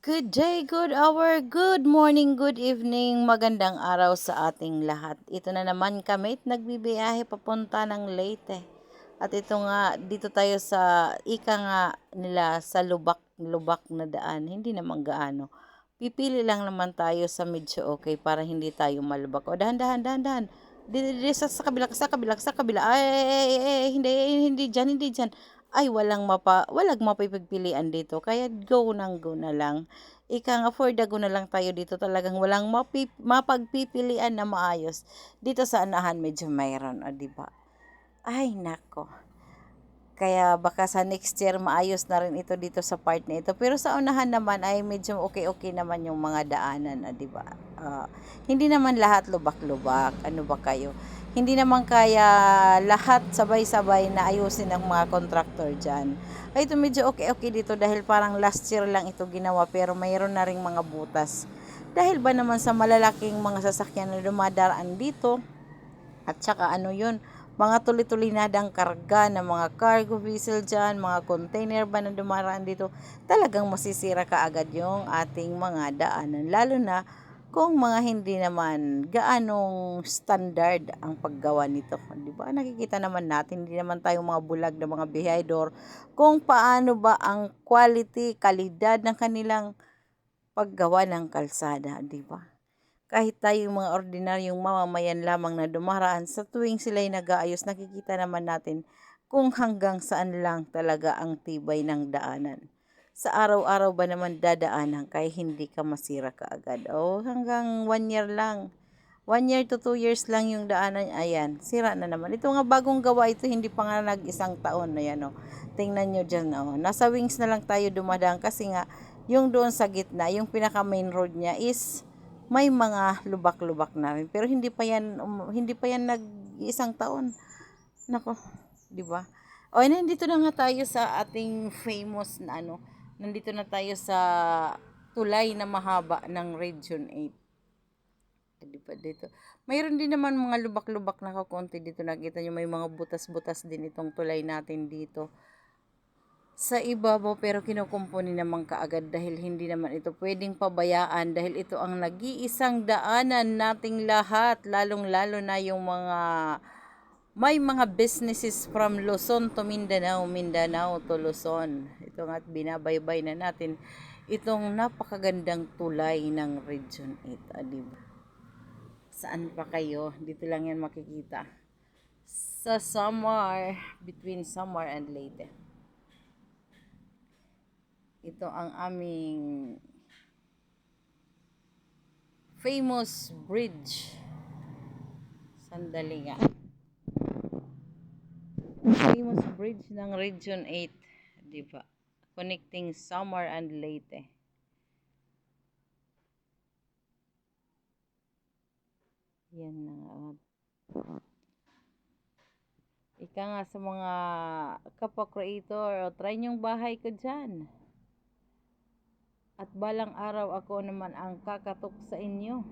Good day, good hour, good morning, good evening, magandang araw sa ating lahat. Ito na naman kami, nagbibiyahe papunta ng Leyte. At ito nga, dito tayo sa ika nga nila sa lubak-lubak na daan. Hindi naman gaano. Pipili lang naman tayo sa medyo okay para hindi tayo malubak. O dahan-dahan, dahan-dahan. Sa kabila, sa kabila, sa kabila. Hindi dyan, hindi dyan. Ay, walang mapipagpilian dito. Kaya go nang go na lang. Ika nga, for the go na lang tayo dito. Talagang walang mapagpipilian na maayos. Dito sa anahan, medyo mayroon. O, diba? Ay, nako. Kaya baka sa next year maayos na rin ito dito sa part na ito. Pero sa unahan naman ay medyo okay-okay naman yung mga daanan, 'di ba? Hindi naman lahat lubak-lubak. Ano ba kayo? Hindi naman kaya lahat sabay-sabay na ayusin ng mga contractor diyan. Ay ito medyo okay-okay dito dahil parang last year lang ito ginawa pero mayroon na ring mga butas. Dahil ba naman sa malalaking mga sasakyan na dumadaan dito, at saka ano yun, mga tuloy-tuloy karga ng mga cargo vessel dyan, mga container ba na dumaraan dito, talagang masisira kaagad yung ating mga daanan. Lalo na kung mga hindi naman gaanong standard ang paggawa nito. Di ba? Nakikita naman natin, hindi naman tayo mga bulag na mga bihayador kung paano ba ang quality, kalidad ng kanilang paggawa ng kalsada. Di ba? Kahit tayong mga ordinaryong mamamayan lamang na dumaraan sa tuwing sila'y nag-aayos, nakikita naman natin kung hanggang saan lang talaga ang tibay ng daanan. Sa araw-araw ba naman dadaanan kaya hindi ka masira kaagad? O hanggang 1 year lang. 1 year to 2 years lang yung daanan, ayan, sira na naman. Ito nga bagong gawa ito, hindi pa nga nag-isang taon, ayan o. Tingnan nyo dyan, o. Nasa wings na lang tayo dumadaan kasi nga, yung doon sa gitna, yung pinaka main road niya is may mga lubak-lubak na rin. Pero hindi pa yan nag-isang taon. Nako, 'di ba? O nandito na nga tayo sa ating famous na ano. Nandito na tayo sa tulay na mahaba ng Region 8. 'Di ba dito? Mayroon din naman mga lubak-lubak na kakonti dito. Nakita niyo may mga butas-butas din itong tulay natin dito sa ibabaw, pero kinukumpuni naman kaagad dahil hindi naman ito pwedeng pabayaan dahil ito ang nag-iisang daanan nating lahat, lalong-lalo na yung mga may mga businesses from Luzon to Mindanao, Mindanao to Luzon. Ito nga't binabaybay na natin itong napakagandang tulay ng Region 8. Diba? Saan pa kayo? Dito lang yan makikita. Sa Samar, between Samar and Leyte. Ito ang aming famous bridge. Sandali nga. Famous bridge ng Region 8, 'di ba? Connecting Samar and Leyte. Yan na nga. Ika nga sa mga kapwa creator, o try nyong bahay ko dyan. At balang araw ako naman ang kakatok sa inyo.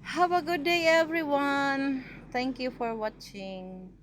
Have a good day everyone. Thank you for watching.